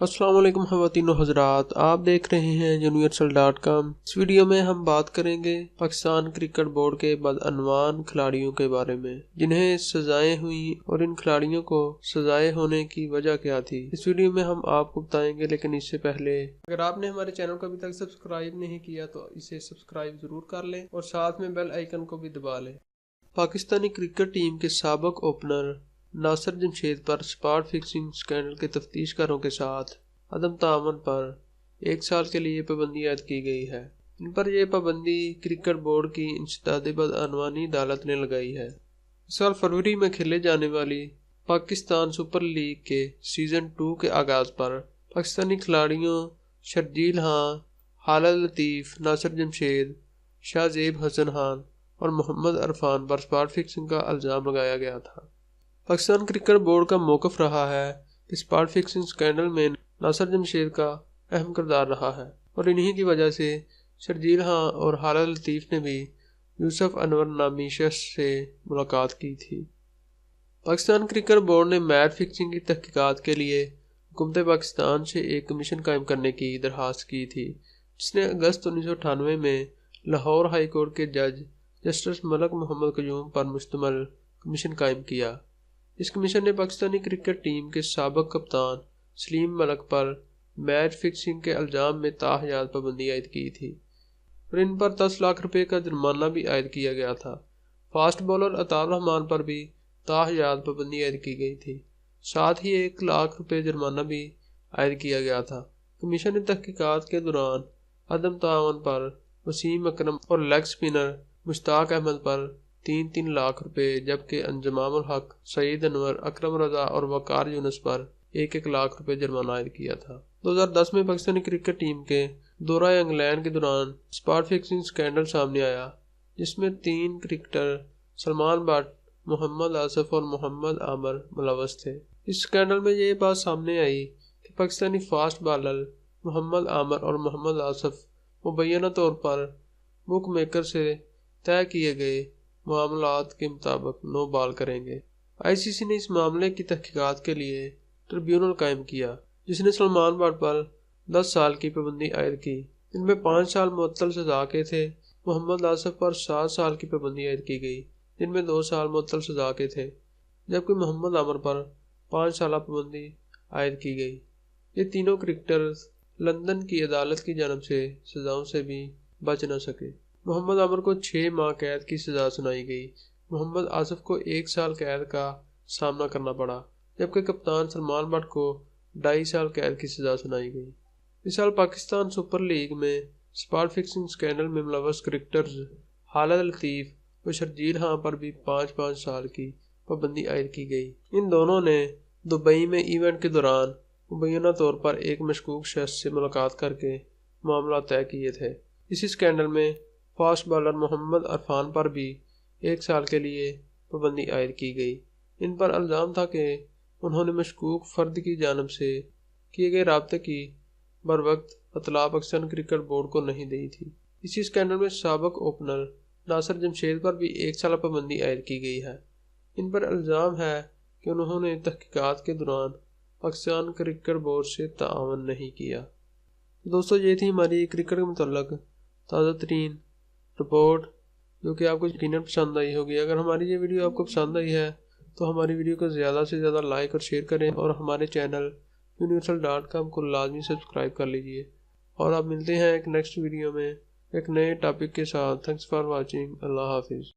السلام علیکم خواتین و حضرات، آپ دیکھ رہے ہیں universal.com۔ اس ویڈیو میں ہم بات کریں گے پاکستان کرکٹ بورڈ کے بدعنوان کھلاڑیوں کے بارے میں جنہیں سزائیں ہوئیں اور ان کھلاڑیوں کو سزائیں ہونے کی وجہ کیا تھی۔ اس ویڈیو میں ہم آپ کو بتائیں گے، لیکن اس سے پہلے اگر آپ نے ہمارے چینل کو ابھی تک سبسکرائب نہیں کیا تو اسے سبسکرائب ضرور کر لیں اور ساتھ میں بیل آئیکن کو بھی دبا لیں۔ پاکستانی کرکٹ ٹیم کے سابق اوپنر ناصر جمشید پر سپاٹ فکسنگ سکینڈل کے تفتیشکاروں کے ساتھ عدم تعاون پر 1 سال کے لیے پابندی عائد کی گئی ہے۔ ان پر یہ پابندی کرکٹ بورڈ کی انسداد بدعنوانی عدالت نے لگائی ہے۔ اس سال فروری میں کھیلے جانے والی پاکستان سپر لیگ کے سیزن 2 کے آغاز پر پاکستانی کھلاڑیوں شرجیل خان، خالد لطیف، ناصر جمشید، شاہزیب حسن خان اور محمد عرفان پر سپاٹ فکسنگ کا الزام لگایا گیا تھا۔ پاکستان کرکٹ بورڈ کا موقف رہا ہے کہ سپاٹ فکسنگ سکینڈل میں ناصر جمشید کا اہم کردار رہا ہے اور انہی کی وجہ سے شرجیل خان اور خالد لطیف نے بھی یوسف انور نامی شخص سے ملاقات کی تھی۔ پاکستان کرکٹ بورڈ نے میچ فکسنگ کی تحقیقات کے لیے حکومت پاکستان سے ایک کمیشن قائم کرنے کی درخواست کی تھی، جس نے اگست 1998 میں لاہور ہائی کورٹ کے جج جسٹس ملک محمد قیوم پر مشتمل کمیشن قائم کیا۔ اس کمیشن نے پاکستانی کرکٹ ٹیم کے سابق کپتان سلیم ملک پر میچ فکسنگ کے الزام میں تاحیات پابندی عائد کی تھی اور ان پر 10 لاکھ روپے کا جرمانہ بھی عائد کیا گیا تھا۔ فاسٹ بولر عطاء الرحمن پر بھی تاحیات پابندی عائد کی گئی تھی، ساتھ ہی 1 لاکھ روپے جرمانہ بھی عائد کیا گیا تھا۔ کمیشن نے تحقیقات کے دوران عدم تعاون پر وسیم اکرم اور لیگ اسپنر مشتاق احمد پر 3 لاکھ روپے، جبکہ انضمام الحق، سعید انور، اکرم رضا اور وقار یونس پر 1 لاکھ روپے جرمانہ عائد کیا تھا۔ 2010 میں پاکستانی کرکٹ ٹیم کے دورہ انگلینڈ کے دوران سپاٹ فکسنگ سکینڈل سامنے آیا، جس میں 3 کرکٹر سلمان بٹ، محمد آصف اور محمد عامر ملوث تھے۔ اس سکینڈل میں یہ بات سامنے آئی کہ پاکستانی فاسٹ بالر محمد عامر اور محمد آصف مبینہ طور پر بک میکر سے طے کیے گئے معاملات کے مطابق نو بال کریں گے۔ آئی سی سی نے اس معاملے کی تحقیقات کے لیے ٹریبیونل قائم کیا، جس نے سلمان بٹ پر 10 سال کی پابندی عائد کی، جن میں 5 سال معطل سزا کے تھے۔ محمد آصف پر 7 سال کی پابندی عائد کی گئی، جن میں 2 سال معطل سزا کے تھے، جبکہ محمد عامر پر 5 سالہ پابندی عائد کی گئی۔ یہ تینوں کرکٹرز لندن کی عدالت کی جانب سے سزاؤں سے بھی بچ نہ سکے۔ محمد عامر کو 6 ماہ قید کی سزا سنائی گئی۔ محمد آصف کو 1 سال قید کا سامنا کرنا پڑا، جبکہ کپتان سلمان بٹ کو 2.5 سال قید کی سزا سنائی گئی۔ اس سال پاکستان سپر لیگ میں سپاٹ فکسنگ سکینڈل میں ملوث کرکٹرز خالد لطیف اور شرجیل خان پر بھی 5 سال کی پابندی عائد کی گئی۔ ان دونوں نے دبئی میں ایونٹ کے دوران مبینہ طور پر ایک مشکوک شخص سے ملاقات کر کے معاملات طے کیے تھے۔ اسی سکینڈل میں فاسٹ بالر محمد عرفان پر بھی 1 سال کے لیے پابندی عائد کی گئی۔ ان پر الزام تھا کہ انہوں نے مشکوک فرد کی جانب سے کیے گئے رابطے کی بروقت اطلاع پاکستان کرکٹ بورڈ کو نہیں دی تھی۔ اسی سکینڈل میں سابق اوپنر ناصر جمشید پر بھی 1 سالہ پابندی عائد کی گئی ہے۔ ان پر الزام ہے کہ انہوں نے تحقیقات کے دوران پاکستان کرکٹ بورڈ سے تعاون نہیں کیا۔ دوستو، یہ تھی ہماری کرکٹ کے متعلق تازہ ترین رپورٹ، جو کہ آپ کو یقیناً پسند آئی ہوگی۔ اگر ہماری یہ ویڈیو آپ کو پسند آئی ہے تو ہماری ویڈیو کو زیادہ سے زیادہ لائک اور شیئر کریں اور ہمارے چینل universal.com کو لازمی سبسکرائب کر لیجئے۔ اور آپ ملتے ہیں ایک نیکسٹ ویڈیو میں ایک نئے ٹاپک کے ساتھ۔ Thanks for watching. اللہ حافظ۔